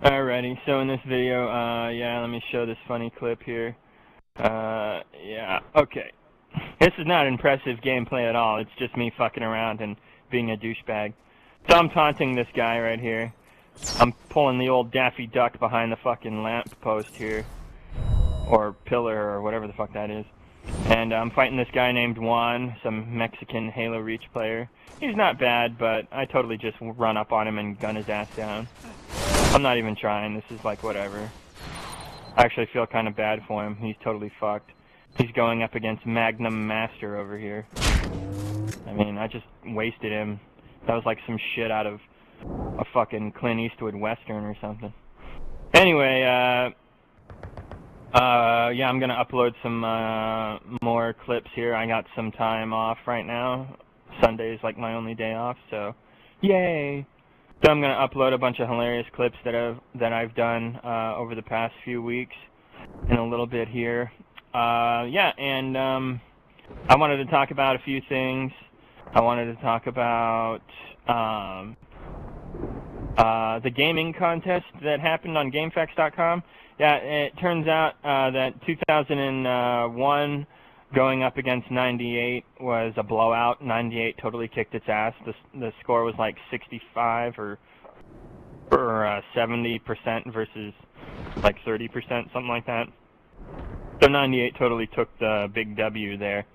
Alrighty, so in this video, yeah, let me show this funny clip here. Yeah, okay. This is not impressive gameplay at all. It's just me fucking around and being a douchebag. So I'm taunting this guy right here. I'm pulling the old Daffy Duck behind the fucking lamp post here. Or pillar, or whatever the fuck that is. And I'm fighting this guy named Juan, some Mexican Halo Reach player. He's not bad, but I totally just run up on him and gun his ass down. I'm not even trying. This is like whatever. I actually feel kind of bad for him. He's totally fucked. He's going up against Magnum Master over here. I mean, I just wasted him. That was like some shit out of a fucking Clint Eastwood Western or something. Anyway, yeah, I'm gonna upload some more clips here. I got some time off right now. Sunday is like my only day off, so yay! So I'm gonna upload a bunch of hilarious clips that I've done over the past few weeks, in a little bit here. Yeah, and I wanted to talk about a few things. I wanted to talk about the gaming contest that happened on GameFAQs.com. Yeah, it turns out that 2001 going up against 98 was a blowout. 98 totally kicked its ass. The score was like 65 or 70% versus like 30%, something like that. So 98 totally took the big W there.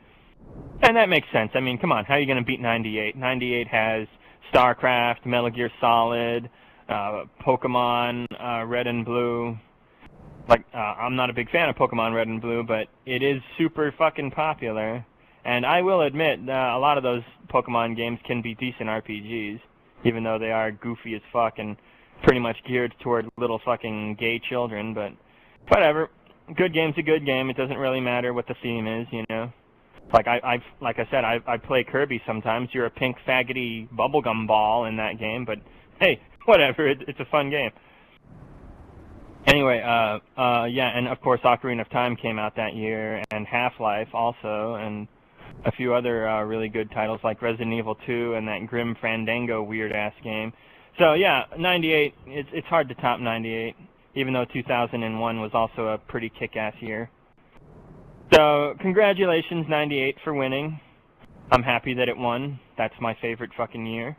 And that makes sense. I mean, come on, how are you going to beat 98? 98 has StarCraft, Metal Gear Solid, Pokemon Red and Blue. Like, I'm not a big fan of Pokemon Red and Blue, but it is super fucking popular. And I will admit, a lot of those Pokemon games can be decent RPGs, even though they are goofy as fuck and pretty much geared toward little fucking gay children, but whatever. Good game's a good game. It doesn't really matter what the theme is, you know? Like like I said, I play Kirby sometimes. You're a pink faggoty bubblegum ball in that game, but hey, whatever. It's a fun game. Anyway, yeah, and of course Ocarina of Time came out that year, and Half-Life also, and a few other really good titles like Resident Evil 2 and that Grim Fandango weird-ass game. So yeah, 98, it's hard to top 98, even though 2001 was also a pretty kick-ass year. So, congratulations 98 for winning. I'm happy that it won. That's my favorite fucking year.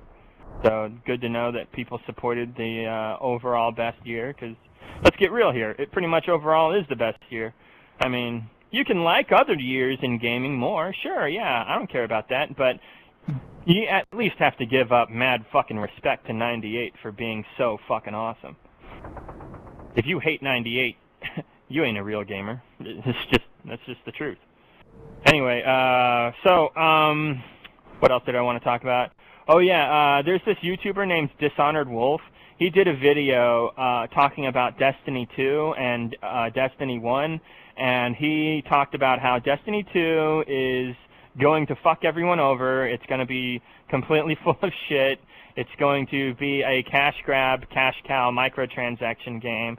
So, good to know that people supported the overall best year, because let's get real here. It pretty much overall is the best year. I mean, you can like other years in gaming more. Sure, yeah, I don't care about that. But you at least have to give up mad fucking respect to 98 for being so fucking awesome. If you hate 98, you ain't a real gamer. That's just the truth. Anyway, so, what else did I want to talk about? Oh yeah, there's this YouTuber named Dishonored Wolf. He did a video talking about Destiny 2 and Destiny 1, and he talked about how Destiny 2 is going to fuck everyone over. It's going to be completely full of shit. It's going to be a cash grab, cash cow microtransaction game.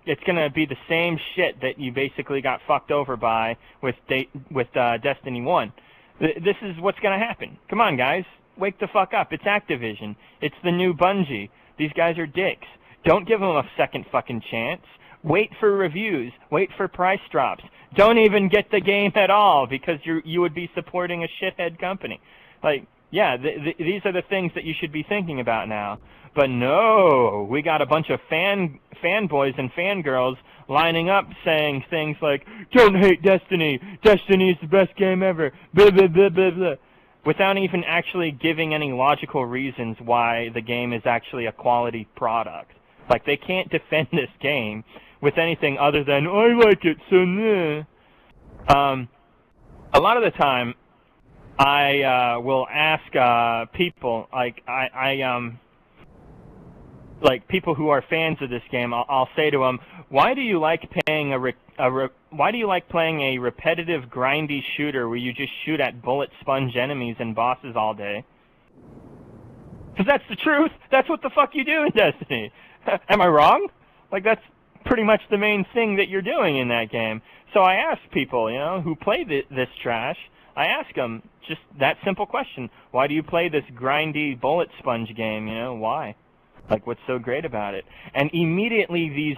It's going to be the same shit that you basically got fucked over by with Destiny 1. This is what's going to happen. Come on, guys. Wake the fuck up. It's Activision. It's the new Bungie. These guys are dicks. Don't give them a second fucking chance. Wait for reviews. Wait for price drops. Don't even get the game at all, because you would be supporting a shithead company. Like, yeah, these are the things that you should be thinking about now. But no, we got a bunch of fanboys and fangirls lining up saying things like, "Don't hate Destiny. Destiny is the best game ever." Blah, blah, blah, blah, blah. Without even actually giving any logical reasons why the game is actually a quality product. Like, they can't defend this game with anything other than, "I like it, so nah." A lot of the time, I will ask people, like people who are fans of this game. I'll say to them, "Why do you like playing why do you like playing a repetitive, grindy shooter where you just shoot at bullet sponge enemies and bosses all day?" Because that's the truth. That's what the fuck you do in Destiny. Am I wrong? Like, that's pretty much the main thing that you're doing in that game. So I ask people, you know, who play this trash. I ask them just that simple question: why do you play this grindy bullet sponge game? You know, why? Like, what's so great about it? And immediately these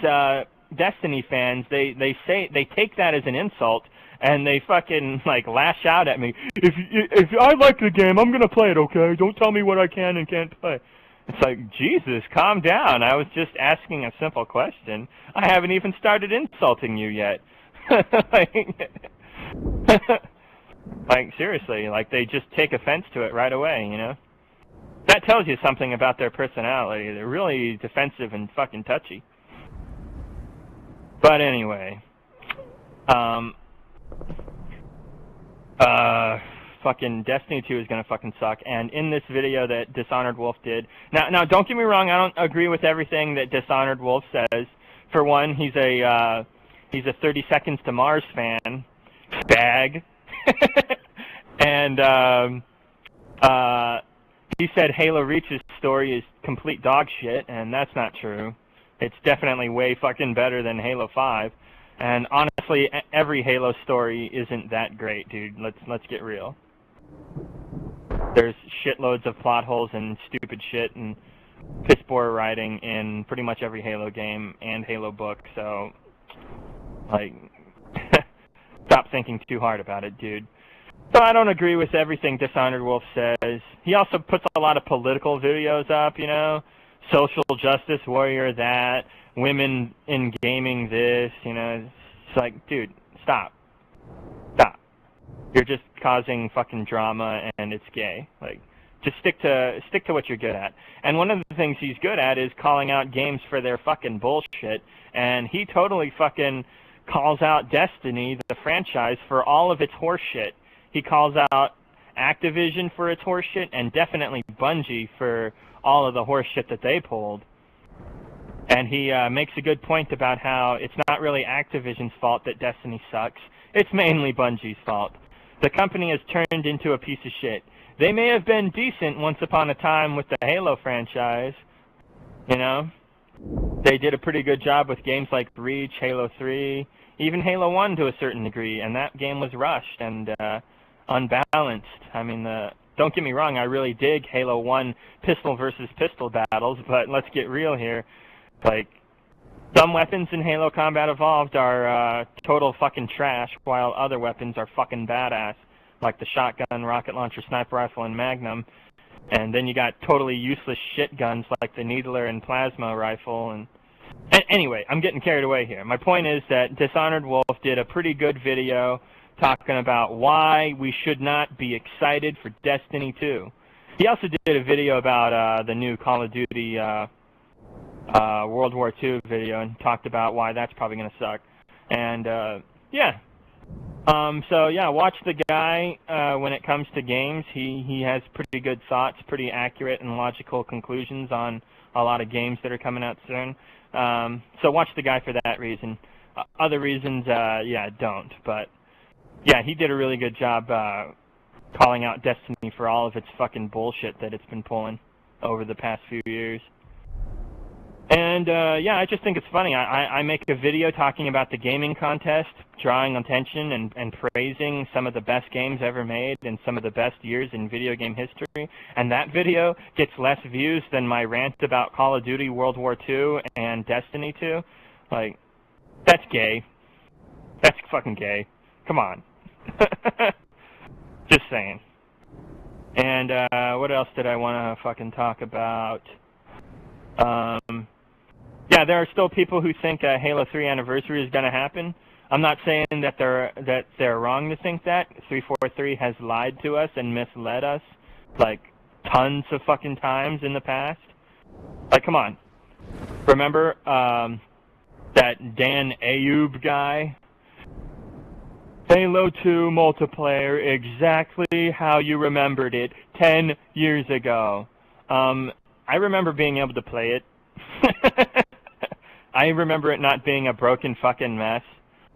Destiny fans, they take that as an insult, and they fucking, like, lash out at me. If I like the game, I'm gonna play it, okay? Don't tell me what I can and can't play. It's like, Jesus, calm down. I was just asking a simple question. I haven't even started insulting you yet. Like, seriously, like, they just take offense to it right away, you know? That tells you something about their personality. They're really defensive and fucking touchy. But anyway, fucking Destiny 2 is gonna fucking suck. And in this video that Dishonored Wolf did, now don't get me wrong, I don't agree with everything that Dishonored Wolf says. For one, he's a 30 Seconds to Mars fan, bag, and he said Halo Reach's story is complete dog shit, and that's not true. It's definitely way fucking better than Halo 5. And honestly, every Halo story isn't that great, dude. Let's get real. There's shitloads of plot holes and stupid shit and piss poor writing in pretty much every Halo game and Halo book, so, like, stop thinking too hard about it, dude. So I don't agree with everything Dishonored Wolf says. He also puts a lot of political videos up, you know? Social justice warrior that, women in gaming this, you know? It's like, dude, stop. Stop. You're just causing fucking drama and it's gay. Like, just stick to what you're good at. And one of the things he's good at is calling out games for their fucking bullshit, and he totally fucking calls out Destiny, the franchise, for all of its horseshit. He calls out Activision for its horseshit, and definitely Bungie for all of the horseshit that they pulled. And he makes a good point about how it's not really Activision's fault that Destiny sucks. It's mainly Bungie's fault. The company has turned into a piece of shit. They may have been decent once upon a time with the Halo franchise, you know? They did a pretty good job with games like Reach, Halo 3, even Halo 1 to a certain degree, and that game was rushed and unbalanced. I mean, don't get me wrong, I really dig Halo 1 pistol versus pistol battles, but let's get real here. Like, some weapons in Halo Combat Evolved are total fucking trash, while other weapons are fucking badass, like the shotgun, rocket launcher, sniper rifle, and magnum. And then you got totally useless shit guns like the needler and plasma rifle. And anyway, I'm getting carried away here. My point is that Dishonored Wolf did a pretty good video talking about why we should not be excited for Destiny 2. He also did a video about the new Call of Duty World War II video and talked about why that's probably going to suck. And, yeah. So, yeah, watch the guy when it comes to games. He has pretty good thoughts, pretty accurate and logical conclusions on a lot of games that are coming out soon. So watch the guy for that reason. Other reasons, yeah, don't. But, yeah, he did a really good job calling out Destiny for all of its fucking bullshit that it's been pulling over the past few years. And, yeah, I just think it's funny. I make a video talking about the gaming contest, drawing attention and praising some of the best games ever made and some of the best years in video game history. And that video gets less views than my rant about Call of Duty World War II and Destiny 2. Like, that's gay. That's fucking gay. Come on. Just saying. And, what else did I want to fucking talk about? Yeah, there are still people who think a Halo 3 anniversary is going to happen. I'm not saying that they're wrong to think that. 343 has lied to us and misled us, like, tons of fucking times in the past. Like, come on. Remember that Dan Ayub guy? Halo 2 multiplayer exactly how you remembered it 10 years ago. I remember being able to play it. I remember it not being a broken fucking mess.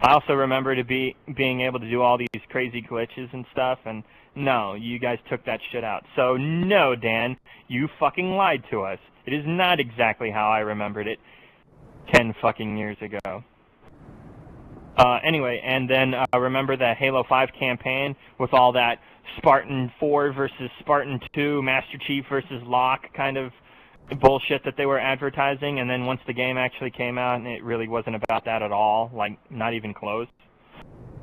I also remember being able to do all these crazy glitches and stuff, and no, you guys took that shit out. So no, Dan, you fucking lied to us. It is not exactly how I remembered it 10 fucking years ago. Anyway, and then remember the Halo 5 campaign with all that Spartan 4 versus Spartan 2, Master Chief versus Locke kind of bullshit that they were advertising, and then once the game actually came out, and it really wasn't about that at all, like, not even close.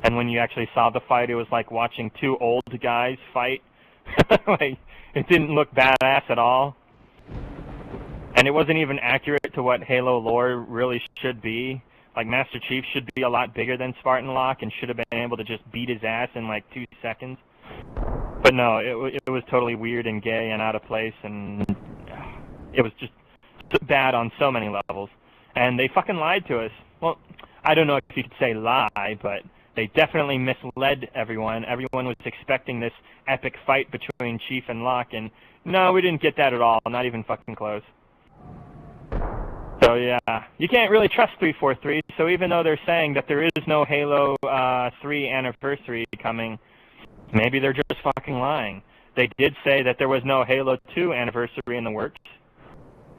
And when you actually saw the fight, it was like watching two old guys fight. Like, it didn't look badass at all. And it wasn't even accurate to what Halo lore really should be. Like, Master Chief should be a lot bigger than Spartan Locke and should have been able to just beat his ass in like 2 seconds. But no, it was totally weird and gay and out of place, and it was just bad on so many levels. And they fucking lied to us. Well, I don't know if you could say lie, but they definitely misled everyone. Everyone was expecting this epic fight between Chief and Locke, and no, we didn't get that at all, not even fucking close. So yeah, you can't really trust 343, so even though they're saying that there is no Halo 3 anniversary coming, maybe they're just fucking lying. They did say that there was no Halo 2 anniversary in the works.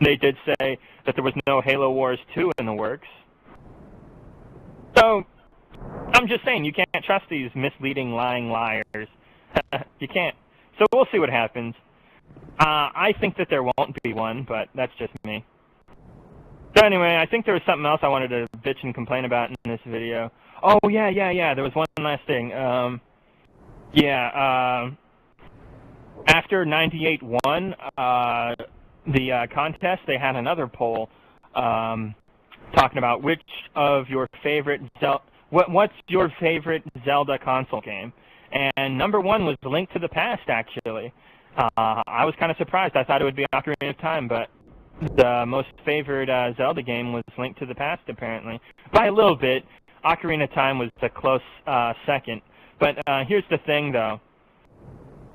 They did say that there was no Halo Wars 2 in the works. So, I'm just saying, you can't trust these misleading, lying liars. You can't. So we'll see what happens. I think that there won't be one, but that's just me. So anyway, I think there was something else I wanted to bitch and complain about in this video. Oh, yeah. There was one last thing. After 98 won the contest, they had another poll talking about which of your favorite what's your favorite Zelda console game? And number 1 was Link to the Past, actually. I was kind of surprised. I thought it would be Ocarina of Time, but the most favored Zelda game was Link to the Past, apparently. By a little bit. Ocarina of Time was a close second. But here's the thing, though.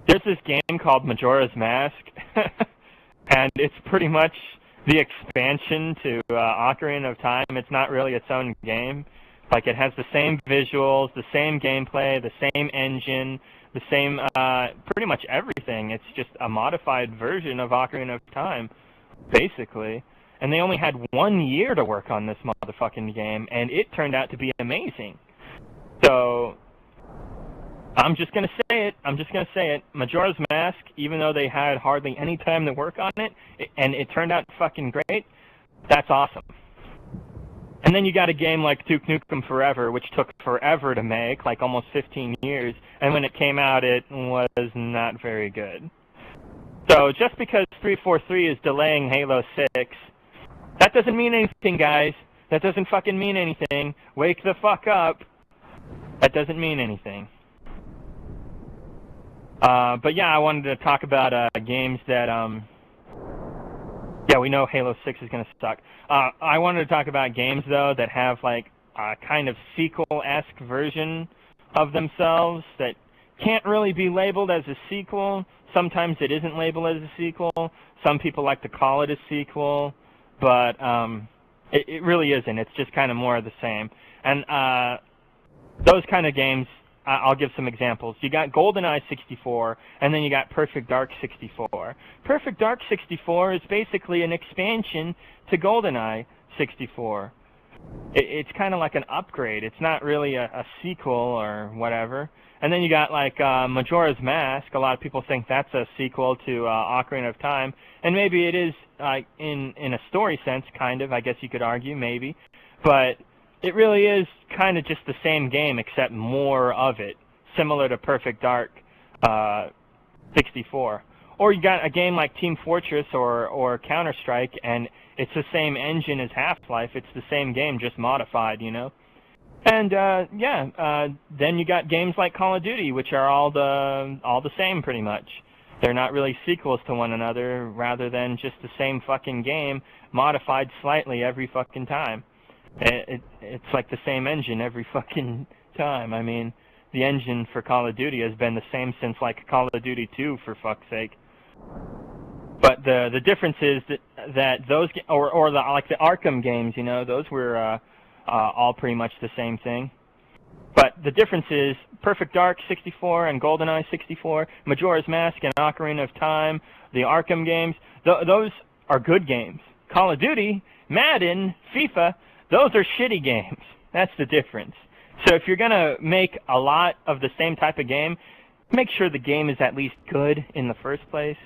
There's this game called Majora's Mask, and it's pretty much the expansion to Ocarina of Time. It's not really its own game. Like, it has the same visuals, the same gameplay, the same engine, the same, pretty much everything. It's just a modified version of Ocarina of Time, basically. And they only had 1 year to work on this motherfucking game, and it turned out to be amazing. So, I'm just going to say it. Majora's Mask, even though they had hardly any time to work on it, and it turned out fucking great, that's awesome. And then you got a game like Duke Nukem Forever, which took forever to make, like almost 15 years, and when it came out, it was not very good. So just because 343 is delaying Halo 6, that doesn't mean anything, guys. That doesn't fucking mean anything. Wake the fuck up. That doesn't mean anything. But yeah, I wanted to talk about games that, yeah, we know Halo 6 is going to suck. I wanted to talk about games, though, that have, like, a kind of sequel-esque version of themselves that can't really be labeled as a sequel. Sometimes it isn't labeled as a sequel. Some people like to call it a sequel, but it really isn't. It's just kind of more of the same. And those kind of games, I'll give some examples. You got GoldenEye 64, and then you got Perfect Dark 64. Perfect Dark 64 is basically an expansion to GoldenEye 64. It's kind of like an upgrade. It's not really a sequel or whatever. And then you got like Majora's Mask. A lot of people think that's a sequel to Ocarina of Time, and maybe it is in a story sense, kind of. I guess you could argue, maybe, but it really is kind of just the same game, except more of it, similar to Perfect Dark 64. Or you got a game like Team Fortress or Counter-Strike, and it's the same engine as Half-Life. It's the same game, just modified, you know? And, then you got games like Call of Duty, which are all the same, pretty much. They're not really sequels to one another, rather than just the same fucking game, modified slightly every fucking time. It's like the same engine every fucking time. I mean, the engine for Call of Duty has been the same since, like, Call of Duty 2, for fuck's sake. But the difference is that those, or like the Arkham games, you know, those were all pretty much the same thing. But the difference is Perfect Dark 64 and GoldenEye 64, Majora's Mask and Ocarina of Time, the Arkham games, those are good games. Call of Duty, Madden, FIFA, those are shitty games. That's the difference. So if you're going to make a lot of the same type of game, make sure the game is at least good in the first place.